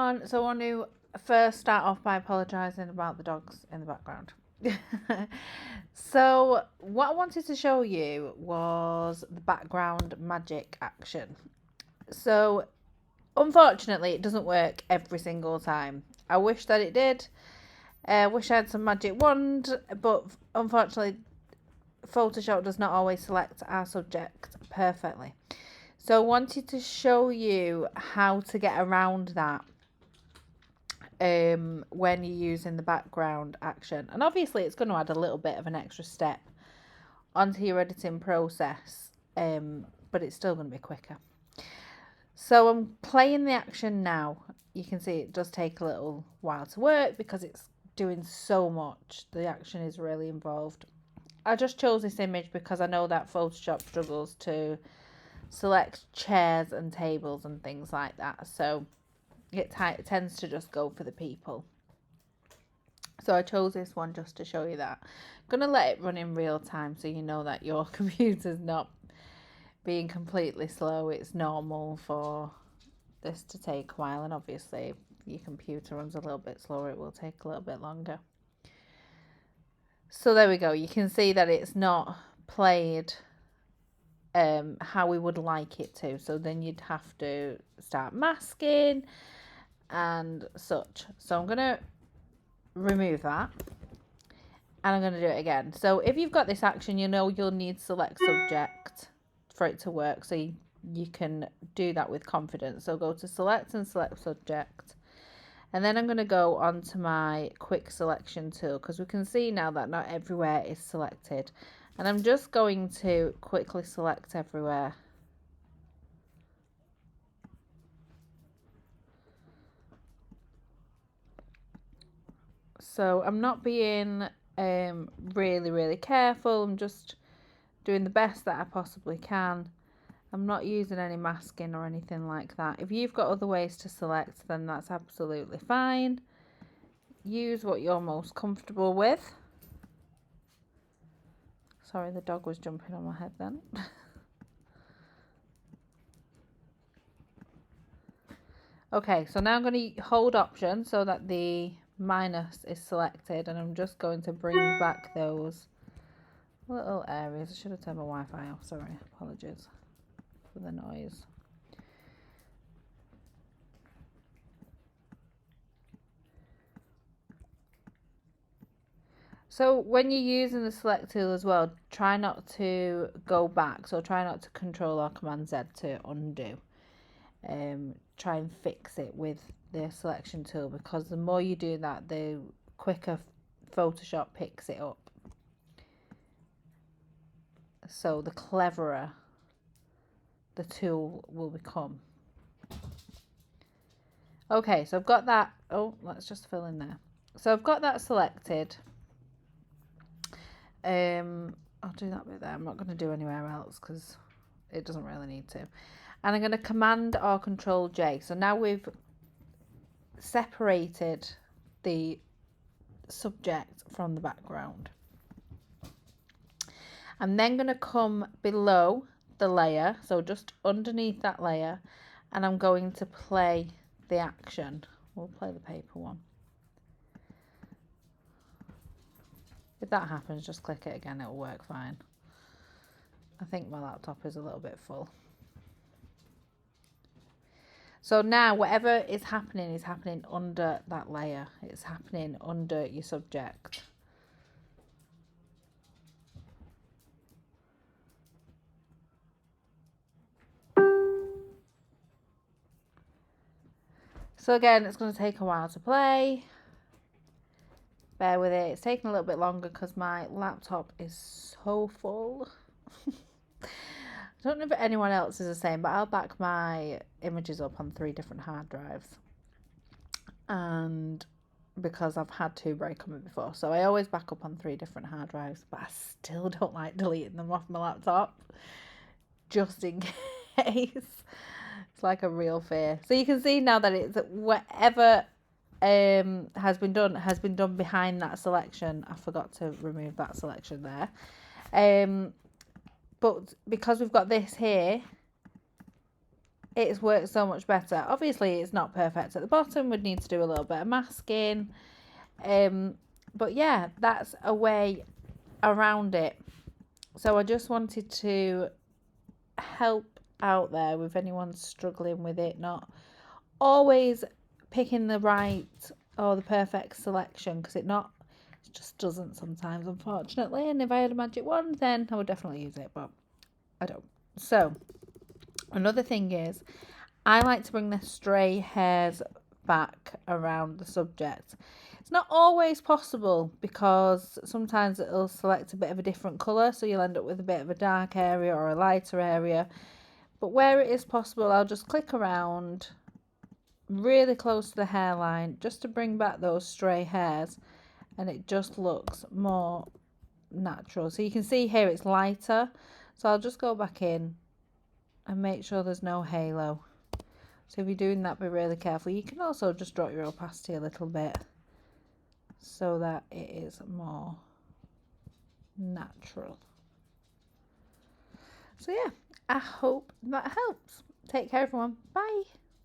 everyone. So I want to first start off by apologising about the dogs in the background. So what I wanted to show you was the background magic action. So unfortunately it doesn't work every single time. I wish that it did. I wish I had some magic wand, but unfortunately Photoshop does not always select our subject perfectly. So I wanted to show you how to get around that when you're using the background action. And obviously it's going to add a little bit of an extra step onto your editing process, but it's still going to be quicker. So I'm playing the action now. You can see it does take a little while to work because it's doing so much. The action is really involved. I just chose this image because I know that Photoshop struggles to select chairs and tables and things like that. So it tends to just go for the people. So I chose this one just to show you that. I'm going to let it run in real time so you know that your computer's not being completely slow. It's normal for this to take a while, and obviously if your computer runs a little bit slower it will take a little bit longer. So there we go. You can see that it's not played how we would like it to. So then you'd have to start masking and such. So I'm going to remove that and I'm going to do it again. So if you've got this action, you know you'll need select subject for it to work, so you can do that with confidence. So go to select and select subject, and then I'm going to go onto my quick selection tool because we can see now that not everywhere is selected, and I'm just going to quickly select everywhere. So I'm not being really careful. I'm just doing the best that I possibly can. I'm not using any masking or anything like that. If you've got other ways to select, then that's absolutely fine. Use what you're most comfortable with. Sorry, the dog was jumping on my head then. Okay, so now I'm going to hold Option so that the minus is selected, and I'm just going to bring back those little areas. I should have turned my Wi-Fi off, sorry, apologies for the noise. So when you're using the select tool as well, try not to go back. So try not to Control or Command Z to undo. Try and fix it with the selection tool, because the more you do that, the quicker Photoshop picks it up. So the cleverer the tool will become. Okay, so I've got that. Oh, let's just fill in there. So I've got that selected. I'll do that bit there. I'm not going to do anywhere else because it doesn't really need to. And I'm going to Command or Control J. So now we've separated the subject from the background. I'm then going to come below the layer, so just underneath that layer, and I'm going to play the action. We'll play the paper one. If that happens, just click it again, it'll work fine. I think my laptop is a little bit full. So now whatever is happening under that layer. It's happening under your subject. So again, it's going to take a while to play. Bear with it. It's taking a little bit longer because my laptop is so full. I don't know if anyone else is the same, but I'll back my images up on 3 different hard drives. And because I've had 2 break on me before, so I always back up on 3 different hard drives, but I still don't like deleting them off my laptop, just in case. It's like a real fear. So you can see now that it's whatever has been done behind that selection. I forgot to remove that selection there. But because we've got this here, it's worked so much better. Obviously, it's not perfect at the bottom. We'd need to do a little bit of masking. But yeah, that's a way around it. So I just wanted to help out there with anyone struggling with it, not always picking the right or the perfect selection, because it just doesn't sometimes, unfortunately. And if I had a magic wand, then I would definitely use it, but I don't. So another thing is, I like to bring the stray hairs back around the subject. It's not always possible because sometimes it'll select a bit of a different colour, so you'll end up with a bit of a dark area or a lighter area. But where it is possible, I'll just click around really close to the hairline just to bring back those stray hairs, and it just looks more natural. So you can see here it's lighter, so I'll just go back in and make sure there's no halo. So if you're doing that, be really careful. You can also just drop your opacity a little bit so that it is more natural. So yeah, I hope that helps. Take care, everyone. Bye.